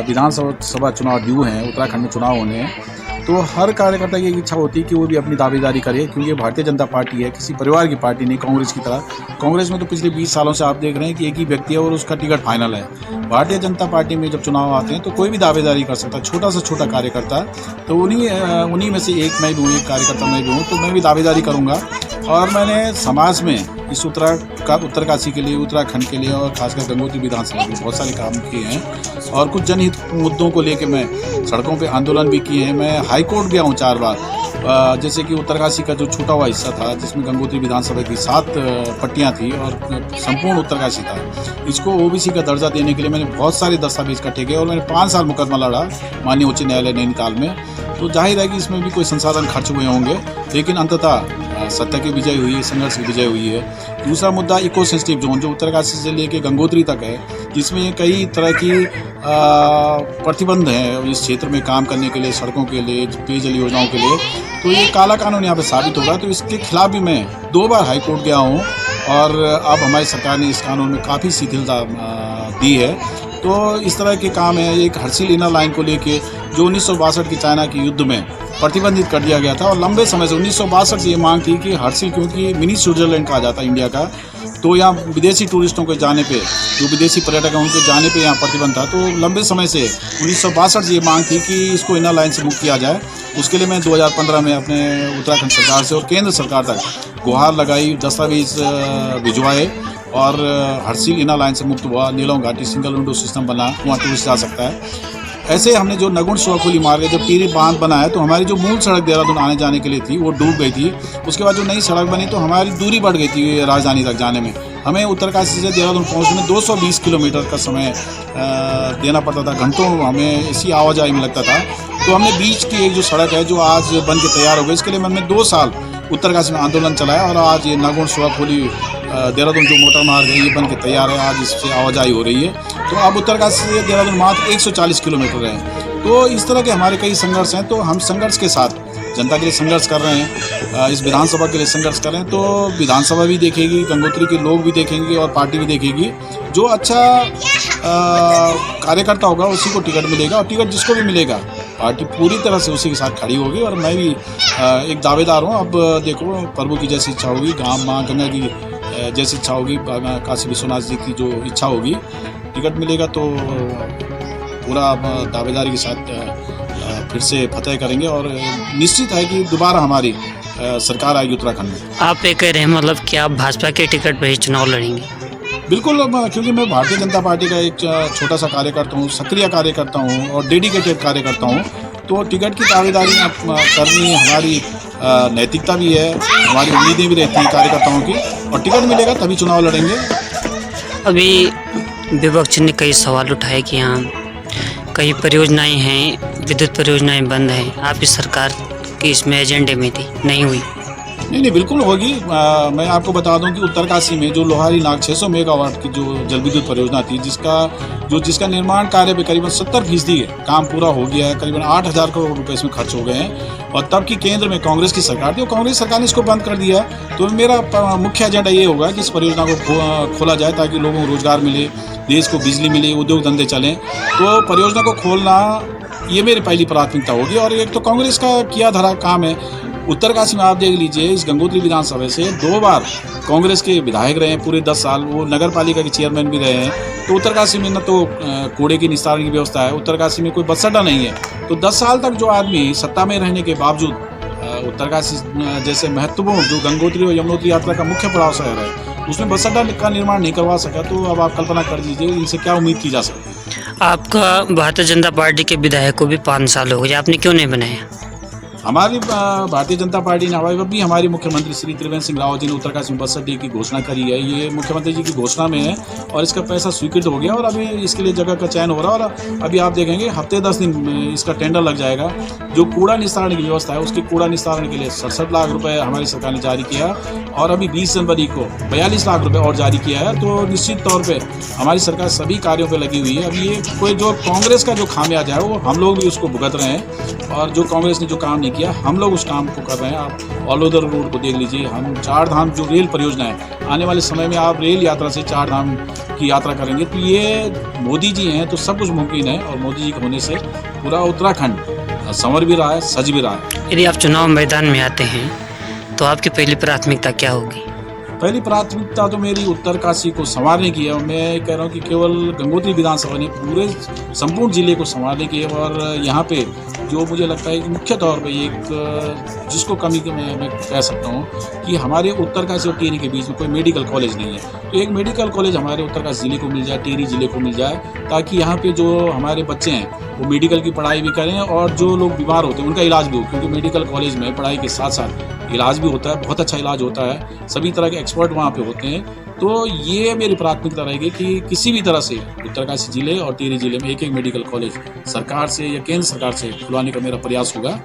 विधानसभा चुनाव ड्यू हैं, उत्तराखंड में चुनाव होने हैं, तो हर कार्यकर्ता की इच्छा होती है कि वो भी अपनी दावेदारी करे, क्योंकि ये भारतीय जनता पार्टी है, किसी परिवार की पार्टी नहीं कांग्रेस की तरह। कांग्रेस में तो पिछले 20 सालों से आप देख रहे हैं कि एक ही व्यक्ति है और उसका टिकट फाइनल है। भारतीय जनता पार्टी में जब चुनाव आते हैं तो कोई भी दावेदारी कर सकता है, छोटा से छोटा कार्यकर्ता। तो उन्हीं में से एक मैं भी हूँ, एक कार्यकर्ता मैं भी हूँ, तो मैं भी दावेदारी करूँगा। और मैंने समाज में इस उत्तरकाशी के लिए, उत्तराखंड के लिए और खासकर गंगोत्री विधानसभा में बहुत सारे काम किए हैं और कुछ जनहित मुद्दों को लेकर मैं सड़कों पे आंदोलन भी किए हैं। मैं हाई कोर्ट गया हूँ 4 बार। जैसे कि उत्तरकाशी का जो छूटा हुआ हिस्सा था, जिसमें गंगोत्री विधानसभा की 7 पट्टियाँ थी और संपूर्ण उत्तरकाशी था, इसको ओबीसी का दर्जा देने के लिए मैंने बहुत सारे दस्तावेज इकट्ठे किए और मैंने 5 साल मुकदमा लड़ा माननीय उच्च न्यायालय नैनीताल में। तो जाहिर है कि इसमें भी कोई संसाधन खर्च हुए होंगे, लेकिन अंततः सत्य की विजय हुई है, संघर्ष की विजय हुई है। दूसरा मुद्दा इको सेंसिटिव जोन, जो उत्तरकाशी से लेकर गंगोत्री तक है, जिसमें कई तरह की प्रतिबंध हैं इस क्षेत्र में काम करने के लिए, सड़कों के लिए, पेयजल योजनाओं के लिए। तो ये काला कानून यहाँ पे साबित होगा। तो इसके खिलाफ भी मैं 2 बार हाई कोर्ट गया हूँ और अब हमारी सरकार ने इस कानून में काफ़ी शिथिलता दी है। तो इस तरह के काम है। एक हर्षिल इनर लाइन को लेके जो 1962 की चाइना के युद्ध में प्रतिबंधित कर दिया गया था और लंबे समय से 1962 से ये मांग थी कि हर्षिल, क्योंकि मिनी स्विट्जरलैंड कहा जाता है इंडिया का, तो यहाँ विदेशी टूरिस्टों के जाने पे, जो विदेशी पर्यटक हैं उनके जाने पे यहाँ प्रतिबंध था। तो लंबे समय से 1962 से ये मांग थी कि इसको इनर लाइन से मुक्त किया जाए। उसके लिए मैं 2015 में अपने उत्तराखंड सरकार से और केंद्र सरकार तक गुहार लगाई, दस्तावेज भिजवाए और हर्षिल इनर लाइन से मुक्त हुआ। नीलम घाटी सिंगल विंडो सिस्टम बना, वहाँ टूरिस्ट जा सकता है। ऐसे हमने जो नगुण सुहाखोली मार्ग है, जब टिहरी बांध बना है, तो हमारी जो मूल सड़क देहरादून आने जाने के लिए थी वो डूब गई थी। उसके बाद जो नई सड़क बनी तो हमारी दूरी बढ़ गई थी राजधानी तक जाने में। हमें उत्तरकाशी से देहरादून पहुंचने में 220 किलोमीटर का समय देना पड़ता था, घंटों हमें इसी आवाजाही में लगता था। तो हमने बीच की एक जो सड़क है जो आज बन के तैयार हो गई, इसके लिए मैंने 2 साल उत्तरकाशी में आंदोलन चलाया और आज ये नगुण सुहाखोली देहरादून जो मोटर मार्ग है ये बन के तैयार है, आज इससे आवाजाही हो रही है। तो अब उत्तरकाशी से देहरादून मात्र 140 किलोमीटर है। तो इस तरह के हमारे कई संघर्ष हैं। तो हम संघर्ष के साथ जनता के लिए संघर्ष कर रहे हैं, इस विधानसभा के लिए संघर्ष कर रहे हैं। तो विधानसभा भी देखेगी, गंगोत्री के लोग भी देखेंगे और पार्टी भी देखेगी। जो अच्छा कार्यकर्ता होगा उसी को टिकट मिलेगा और टिकट जिसको भी मिलेगा पार्टी पूरी तरह से उसी के साथ खड़ी होगी। और मैं भी एक दावेदार हूँ। अब देखो, प्रभु की जैसी इच्छा होगी, माँ गंगा की जैसी इच्छा होगी, काशी विश्वनाथ जी की जो इच्छा होगी, टिकट मिलेगा तो पूरा दावेदारी के साथ फिर से फतेह करेंगे और निश्चित है कि दोबारा हमारी सरकार आएगी उत्तराखंड में। आप ये कह रहे हैं मतलब कि आप भाजपा के टिकट पर ही चुनाव लड़ेंगे? बिल्कुल, क्योंकि मैं भारतीय जनता पार्टी का एक छोटा सा कार्यकर्ता हूँ, सक्रिय कार्यकर्ता हूँ और डेडिकेटेड कार्यकर्ता हूँ। तो टिकट की दावेदारी करनी हमारी नैतिकता भी है, हमारी उम्मीदें भी रहती हैं कार्यकर्ताओं की, और टिकट मिलेगा तभी चुनाव लड़ेंगे। अभी विपक्ष ने कई सवाल उठाए कि यहाँ कई परियोजनाएं हैं, विद्युत परियोजनाएं बंद हैं, आपकी सरकार की इसमें एजेंडे में थी, नहीं हुई? नहीं, बिल्कुल होगी। मैं आपको बता दूं कि उत्तरकाशी में जो लोहारी नाग 600 मेगावाट की जो जल विद्युत परियोजना थी, जिसका निर्माण कार्य पे करीबन 70% काम पूरा हो गया है, करीबन 8,000 करोड़ रुपए इसमें खर्च हो गए हैं। और तब की केंद्र में कांग्रेस की सरकार थी और कांग्रेस सरकार ने इसको बंद कर दिया। तो मेरा मुख्य एजेंडा ये होगा कि इस परियोजना को खोला जाए ताकि लोगों को रोजगार मिले, देश को बिजली मिले, उद्योग धंधे चलें। तो परियोजना को खोलना ये मेरी पहली प्राथमिकता होगी। और एक तो कांग्रेस का किया धरा काम है। उत्तरकाशी में आप देख लीजिए, इस गंगोत्री विधानसभा से 2 बार कांग्रेस के विधायक रहे हैं पूरे 10 साल, वो नगर पालिका के चेयरमैन भी रहे हैं। तो उत्तरकाशी में न तो कूड़े की निस्तारण की व्यवस्था है, उत्तरकाशी में कोई बस अड्डा नहीं है। तो 10 साल तक जो आदमी सत्ता में रहने के बावजूद उत्तरकाशी जैसे महत्वपूर्ण जो गंगोत्री और यमुनोत्री यात्रा का मुख्य पड़ाव शहर है, उसमें बस अड्डा का निर्माण नहीं करवा सका। तो अब आप कल्पना कर लीजिए इनसे क्या उम्मीद की जा सकती है। आपका भारतीय जनता पार्टी के विधायक को भी 5 साल हो गए, आपने क्यों नहीं बनाया? हमारी भारतीय जनता पार्टी ने अभी हमारी मुख्यमंत्री श्री त्रिवेंद्र सिंह रावत जी ने उत्तरकाशी में बस अड्डे की घोषणा करी है। ये मुख्यमंत्री जी की घोषणा में है और इसका पैसा स्वीकृत हो गया और अभी इसके लिए जगह का चयन हो रहा है। और अभी आप देखेंगे हफ्ते 10 दिन में इसका टेंडर लग जाएगा। जो कूड़ा निस्तारण की व्यवस्था है, उसके कूड़ा निस्तारण के लिए 67 लाख रुपये हमारी सरकार ने जारी किया और अभी 20 जनवरी को 42 लाख रुपये और जारी किया है। तो निश्चित तौर पर हमारी सरकार सभी कार्यों पर लगी हुई है। अभी ये कोई जो कांग्रेस का जो खामियाजा है वो हम लोग भी उसको भुगत रहे हैं और जो कांग्रेस ने जो काम नहीं किया, हम लोग उस काम को कर रहे हैं। आप ऑल ओवर रोड को देख लीजिए, हम 4 धाम जो रेल परियोजना है, आने वाले समय में आप रेल यात्रा से 4 धाम की यात्रा करेंगे। तो ये मोदी जी हैं तो सब कुछ मुमकिन है, और मोदी जी के होने से पूरा उत्तराखंड संवर भी रहा है, सज भी रहा है। यदि आप चुनाव मैदान में आते हैं तो आपकी पहली प्राथमिकता क्या होगी? पहली प्राथमिकता तो मेरी उत्तरकाशी को संवारने की है, और मैं कह रहा हूँ कि केवल गंगोत्री विधानसभा ने पूरे संपूर्ण जिले को संवारने की है। और यहाँ पे जो मुझे लगता है कि मुख्य तौर पे एक जिसको कमी मैं कह सकता हूँ कि हमारे उत्तरकाशी और टिहरी के बीच में कोई मेडिकल कॉलेज नहीं है। तो एक मेडिकल कॉलेज हमारे उत्तरकाशी जिले को मिल जाए, टिहरी जिले को मिल जाए, ताकि यहाँ पे जो हमारे बच्चे हैं वो मेडिकल की पढ़ाई भी करें, और जो लोग बीमार होते हैं उनका इलाज भी हो, क्योंकि मेडिकल कॉलेज में पढ़ाई के साथ साथ इलाज भी होता है, बहुत अच्छा इलाज होता है, सभी तरह के एक्सपर्ट वहाँ पे होते हैं। तो ये मेरी प्राथमिकता रहेगी कि किसी भी तरह से उत्तरकाशी जिले और टिहरी जिले में एक मेडिकल कॉलेज सरकार से या केंद्र सरकार से खुलवाने का मेरा प्रयास होगा।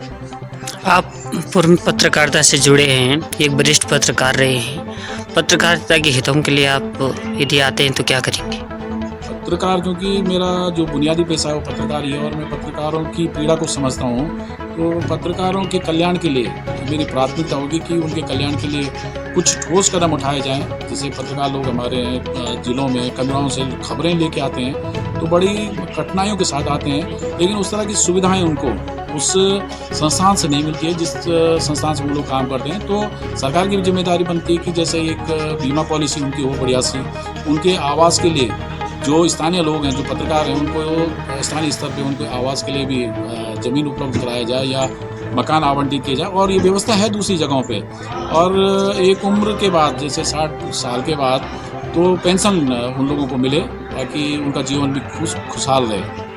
आप पूर्व पत्रकारिता से जुड़े हैं, एक वरिष्ठ पत्रकार रहे हैं। पत्रकारिता के हितों के लिए आप यदि आते हैं तो क्या करेंगे? पत्रकार, क्योंकि मेरा जो बुनियादी पेशा है वो पत्रकार ही है, और मैं पत्रकारों की पीड़ा को समझता हूँ। तो पत्रकारों के कल्याण के लिए मेरी प्राथमिकता होगी कि उनके कल्याण के लिए कुछ ठोस कदम उठाए जाएं। जैसे पत्रकार लोग हमारे जिलों में कमराओं से खबरें लेके आते हैं तो बड़ी कठिनाइयों के साथ आते हैं, लेकिन उस तरह की सुविधाएं उनको उस संस्थान से नहीं मिलती है जिस संस्थान से वो लोग काम करते हैं। तो सरकार की भी जिम्मेदारी बनती है कि जैसे एक बीमा पॉलिसी उनकी हो बढ़िया सी, उनके आवास के लिए जो स्थानीय लोग हैं, जो पत्रकार हैं, उनको स्थानीय स्तर पे उनको आवास के लिए भी ज़मीन उपलब्ध कराया जाए या मकान आवंटित किया जाए। और ये व्यवस्था है दूसरी जगहों पे। और एक उम्र के बाद, जैसे 60 साल के बाद, तो पेंशन उन लोगों को मिले ताकि उनका जीवन भी खुशहाल रहे।